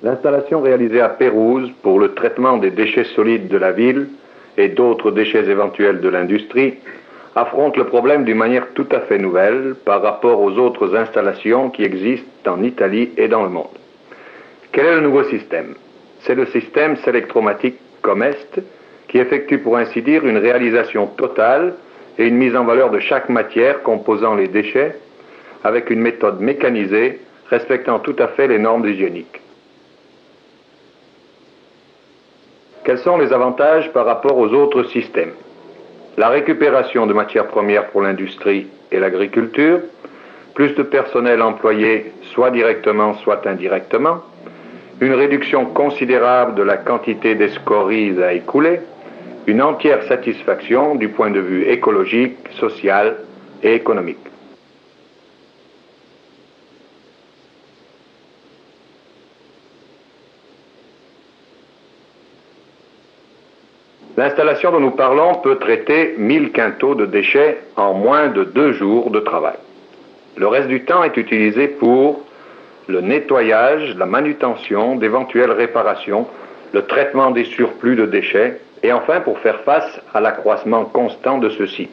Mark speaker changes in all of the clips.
Speaker 1: L'installation réalisée à Pérouse pour le traitement des déchets solides de la ville et d'autres déchets éventuels de l'industrie affronte le problème d'une manière tout à fait nouvelle par rapport aux autres installations qui existent en Italie et dans le monde. Quel est le nouveau système? C'est le système Selectromatic Comest qui effectue pour ainsi dire une réalisation totale et une mise en valeur de chaque matière composant les déchets avec une méthode mécanisée respectant tout à fait les normes hygiéniques. Quels sont les avantages par rapport aux autres systèmes? La récupération de matières premières pour l'industrie et l'agriculture, plus de personnel employé soit directement soit indirectement, une réduction considérable de la quantité des scories à écouler, une entière satisfaction du point de vue écologique, social et économique. L'installation dont nous parlons peut traiter 1000 quintaux de déchets en moins de 2 jours de travail. Le reste du temps est utilisé pour le nettoyage, la manutention, d'éventuelles réparations, le traitement des surplus de déchets et enfin pour faire face à l'accroissement constant de ceux-ci.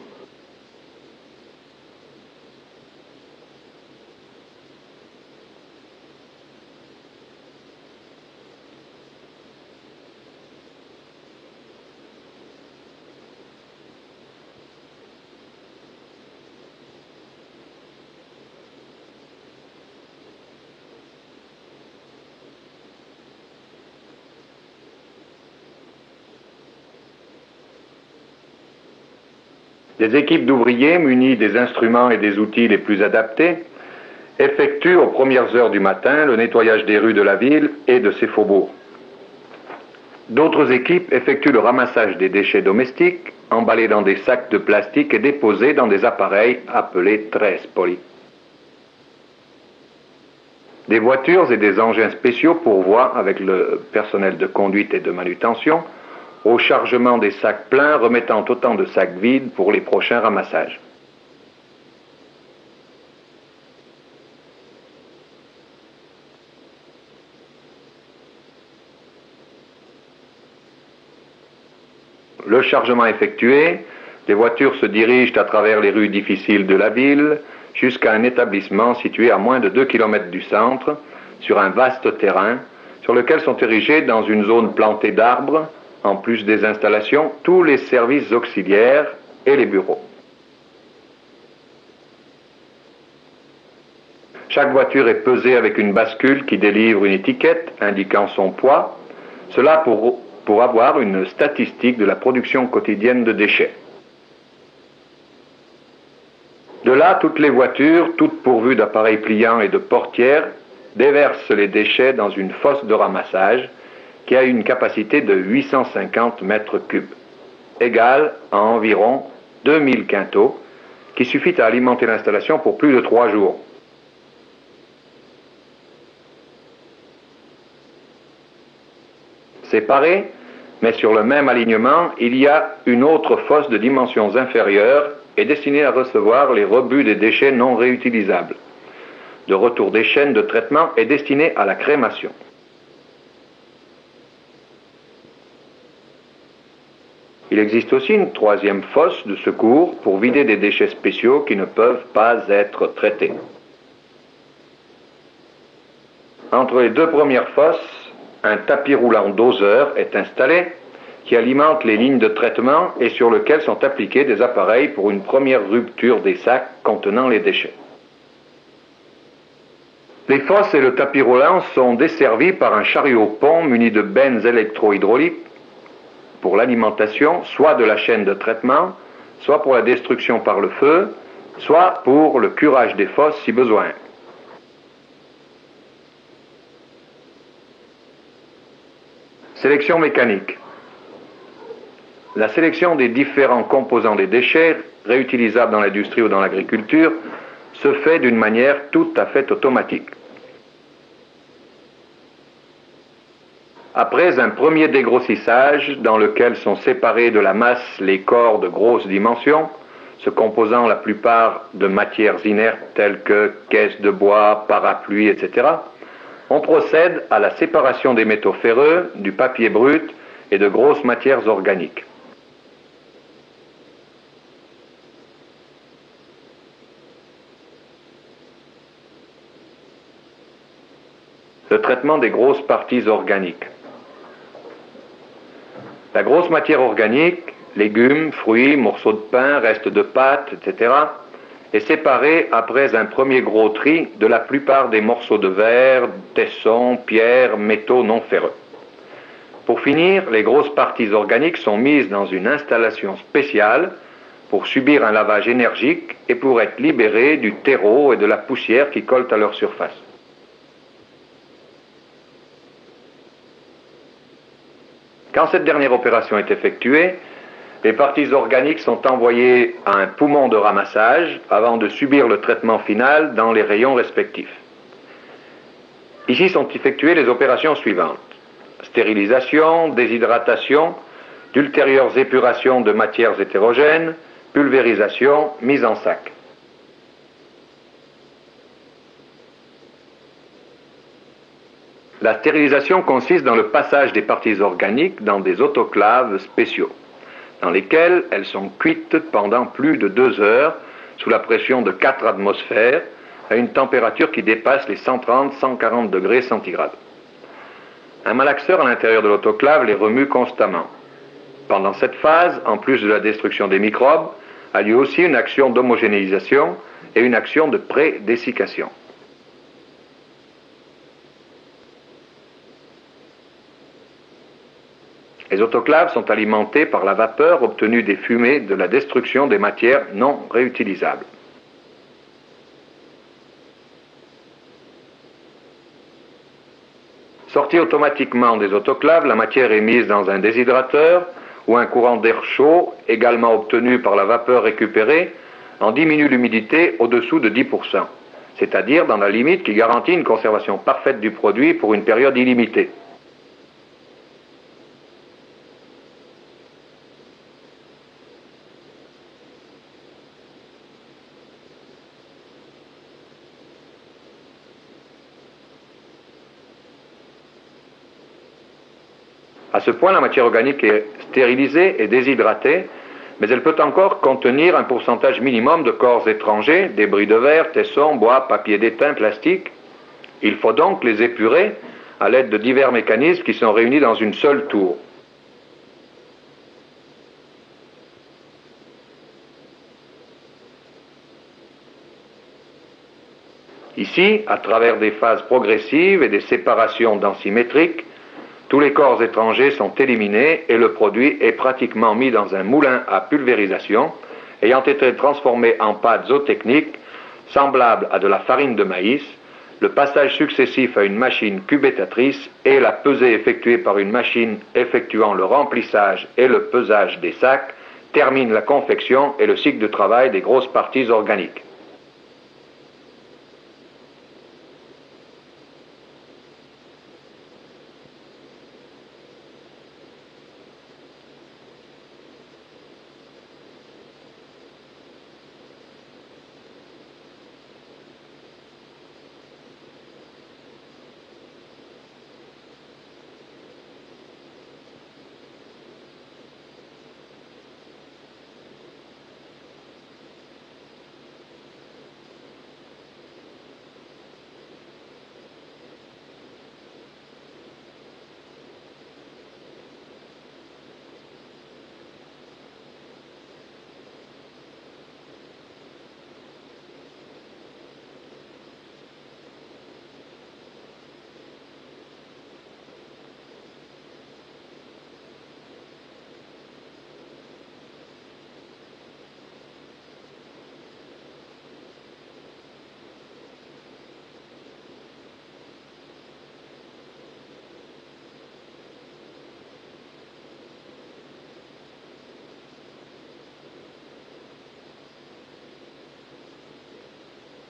Speaker 1: Des équipes d'ouvriers munis des instruments et des outils les plus adaptés effectuent aux premières heures du matin le nettoyage des rues de la ville et de ses faubourgs. D'autres équipes effectuent le ramassage des déchets domestiques, emballés dans des sacs de plastique et déposés dans des appareils appelés trespoli. Des voitures et des engins spéciaux pourvoient, avec le personnel de conduite et de manutention, au chargement des sacs pleins, remettant autant de sacs vides pour les prochains ramassages. Le chargement effectué, les voitures se dirigent à travers les rues difficiles de la ville jusqu'à un établissement situé à moins de 2 km du centre, sur un vaste terrain, sur lequel sont érigés dans une zone plantée d'arbres, en plus des installations, tous les services auxiliaires et les bureaux. Chaque voiture est pesée avec une bascule qui délivre une étiquette indiquant son poids, cela pour avoir une statistique de la production quotidienne de déchets. De là, toutes les voitures, toutes pourvues d'appareils pliants et de portières, déversent les déchets dans une fosse de ramassage qui a une capacité de 850 mètres cubes, égale à environ 2000 quintaux, qui suffit à alimenter l'installation pour plus de 3 jours. Séparés, mais sur le même alignement, il y a une autre fosse de dimensions inférieures et destinée à recevoir les rebuts des déchets non réutilisables. De retour des chaînes de traitement est destinée à la crémation. Il existe aussi une troisième fosse de secours pour vider des déchets spéciaux qui ne peuvent pas être traités. Entre les 2 premières fosses, un tapis roulant doseur est installé qui alimente les lignes de traitement et sur lequel sont appliqués des appareils pour une première rupture des sacs contenant les déchets. Les fosses et le tapis roulant sont desservis par un chariot-pont muni de bennes électro-hydrauliques pour l'alimentation, soit de la chaîne de traitement, soit pour la destruction par le feu, soit pour le curage des fosses si besoin. Sélection mécanique. La sélection des différents composants des déchets, réutilisables dans l'industrie ou dans l'agriculture, se fait d'une manière tout à fait automatique. Après un premier dégrossissage dans lequel sont séparés de la masse les corps de grosses dimensions, se composant la plupart de matières inertes telles que caisses de bois, parapluies, etc., On procède à la séparation des métaux ferreux, du papier brut et de grosses matières organiques. Le traitement des grosses parties organiques. La grosse matière organique, légumes, fruits, morceaux de pain, restes de pâte, etc., est séparée après un premier gros tri de la plupart des morceaux de verre, tessons, pierres, métaux non ferreux. Pour finir, les grosses parties organiques sont mises dans une installation spéciale pour subir un lavage énergique et pour être libérées du terreau et de la poussière qui collent à leur surface. Quand cette dernière opération est effectuée, les parties organiques sont envoyées à un poumon de ramassage avant de subir le traitement final dans les rayons respectifs. Ici sont effectuées les opérations suivantes: stérilisation, déshydratation, d'ultérieures épurations de matières hétérogènes, pulvérisation, mise en sac. La stérilisation consiste dans le passage des parties organiques dans des autoclaves spéciaux, dans lesquels elles sont cuites pendant plus de 2 heures sous la pression de 4 atmosphères à une température qui dépasse les 130-140 degrés centigrades. Un malaxeur à l'intérieur de l'autoclave les remue constamment. Pendant cette phase, en plus de la destruction des microbes, a lieu aussi une action d'homogénéisation et une action de pré-dessiccation. Les autoclaves sont alimentées par la vapeur obtenue des fumées de la destruction des matières non réutilisables. Sortie automatiquement des autoclaves, la matière est mise dans un déshydrateur où un courant d'air chaud, également obtenu par la vapeur récupérée, en diminue l'humidité au-dessous de 10%, c'est-à-dire dans la limite qui garantit une conservation parfaite du produit pour une période illimitée. À ce point, la matière organique est stérilisée et déshydratée, mais elle peut encore contenir un pourcentage minimum de corps étrangers, débris de verre, tessons, bois, papier d'étain, plastique. Il faut donc les épurer à l'aide de divers mécanismes qui sont réunis dans une seule tour. Ici, à travers des phases progressives et des séparations densimétriques, tous les corps étrangers sont éliminés et le produit est pratiquement mis dans un moulin à pulvérisation ayant été transformé en pâte zootechnique semblable à de la farine de maïs, le passage successif à une machine cubettatrice et la pesée effectuée par une machine effectuant le remplissage et le pesage des sacs terminent la confection et le cycle de travail des grosses parties organiques.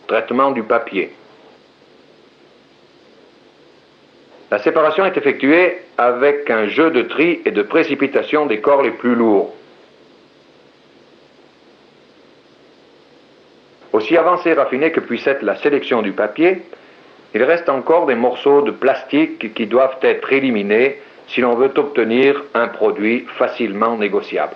Speaker 1: Traitement du papier. La séparation est effectuée avec un jeu de tri et de précipitation des corps les plus lourds. Aussi avancée et raffinée que puisse être la sélection du papier, Il reste encore des morceaux de plastique qui doivent être éliminés si l'on veut obtenir un produit facilement négociable.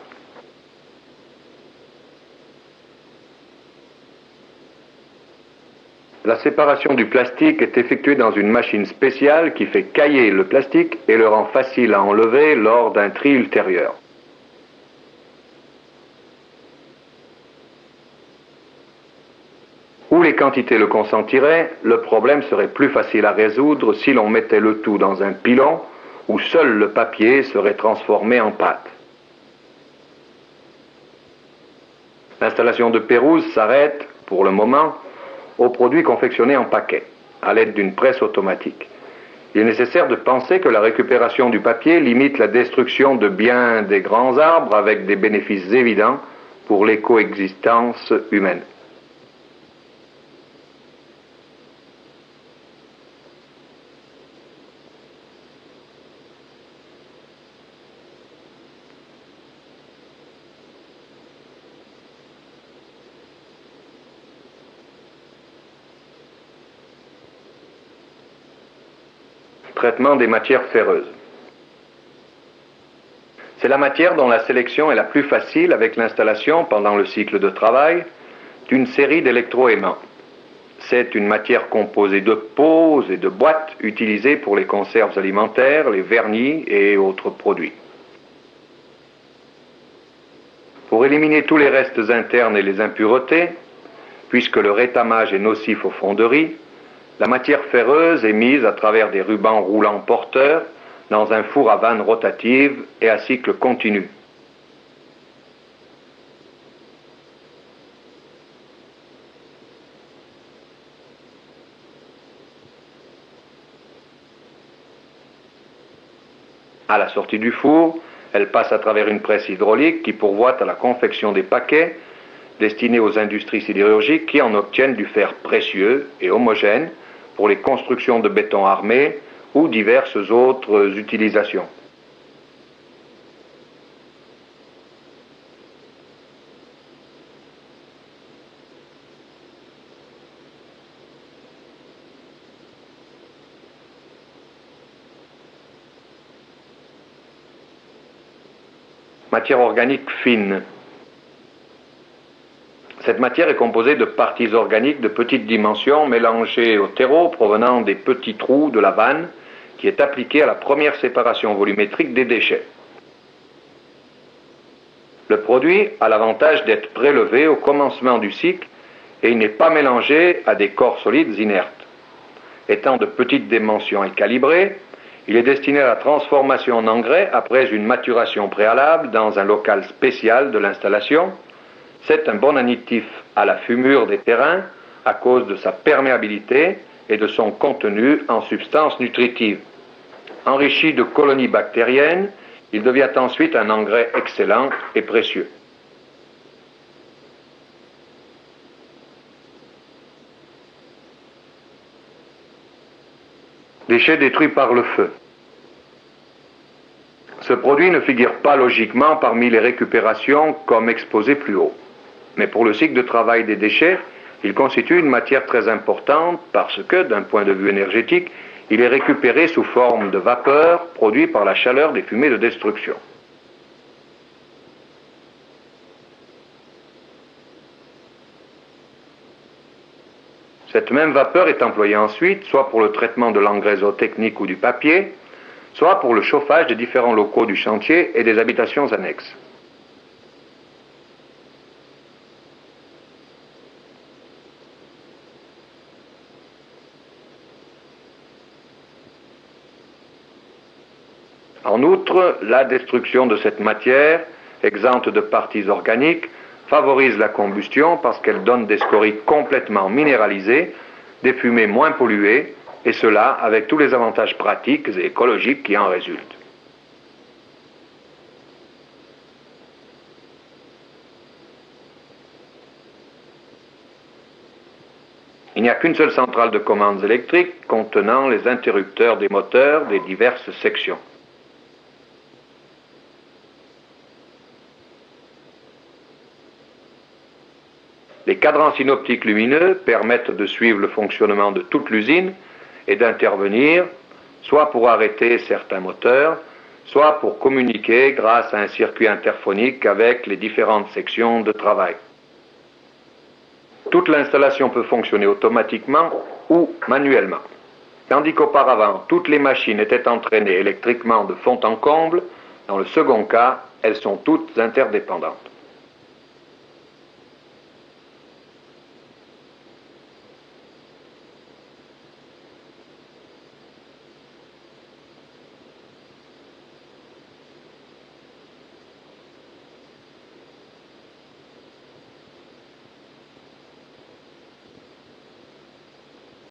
Speaker 1: La séparation du plastique est effectuée dans une machine spéciale qui fait cailler le plastique et le rend facile à enlever lors d'un tri ultérieur. Où les quantités le consentiraient, le problème serait plus facile à résoudre si l'on mettait le tout dans un pilon où seul le papier serait transformé en pâte. L'installation de Pérouse s'arrête, pour le moment, aux produits confectionnés en paquets, à l'aide d'une presse automatique. Il est nécessaire de penser que la récupération du papier limite la destruction de bien des grands arbres avec des bénéfices évidents pour les coexistences humaines. Traitement des matières ferreuses. C'est la matière dont la sélection est la plus facile avec l'installation pendant le cycle de travail d'une série d'électroaimants. C'est une matière composée de pots et de boîtes utilisées pour les conserves alimentaires, les vernis et autres produits. Pour éliminer tous les restes internes et les impuretés, puisque le rétamage est nocif aux fonderies, la matière ferreuse est mise à travers des rubans roulants porteurs dans un four à vanne rotative et à cycle continu. À la sortie du four, elle passe à travers une presse hydraulique qui pourvoit à la confection des paquets destinés aux industries sidérurgiques qui en obtiennent du fer précieux et homogène pour les constructions de béton armé ou diverses autres utilisations. Matière organique fine. Cette matière est composée de parties organiques de petite dimension mélangées au terreau provenant des petits trous de la vanne qui est appliquée à la première séparation volumétrique des déchets. Le produit a l'avantage d'être prélevé au commencement du cycle et il n'est pas mélangé à des corps solides inertes. Étant de petite dimension et calibré, il est destiné à la transformation en engrais après une maturation préalable dans un local spécial de l'installation. C'est un bon additif à la fumure des terrains à cause de sa perméabilité et de son contenu en substances nutritives. Enrichi de colonies bactériennes, il devient ensuite un engrais excellent et précieux. Déchets détruits par le feu. Ce produit ne figure pas logiquement parmi les récupérations comme exposé plus haut. Mais pour le cycle de travail des déchets, il constitue une matière très importante parce que, d'un point de vue énergétique, il est récupéré sous forme de vapeur produite par la chaleur des fumées de destruction. Cette même vapeur est employée ensuite soit pour le traitement de l'engrais zootechnique ou du papier, soit pour le chauffage des différents locaux du chantier et des habitations annexes. En outre, la destruction de cette matière, exempte de parties organiques, favorise la combustion parce qu'elle donne des scories complètement minéralisées, des fumées moins polluées, et cela avec tous les avantages pratiques et écologiques qui en résultent. Il n'y a qu'une seule centrale de commandes électriques contenant les interrupteurs des moteurs des diverses sections. Les cadrans synoptiques lumineux permettent de suivre le fonctionnement de toute l'usine et d'intervenir, soit pour arrêter certains moteurs, soit pour communiquer grâce à un circuit interphonique avec les différentes sections de travail. Toute l'installation peut fonctionner automatiquement ou manuellement. Tandis qu'auparavant, toutes les machines étaient entraînées électriquement de fond en comble, dans le second cas, elles sont toutes interdépendantes.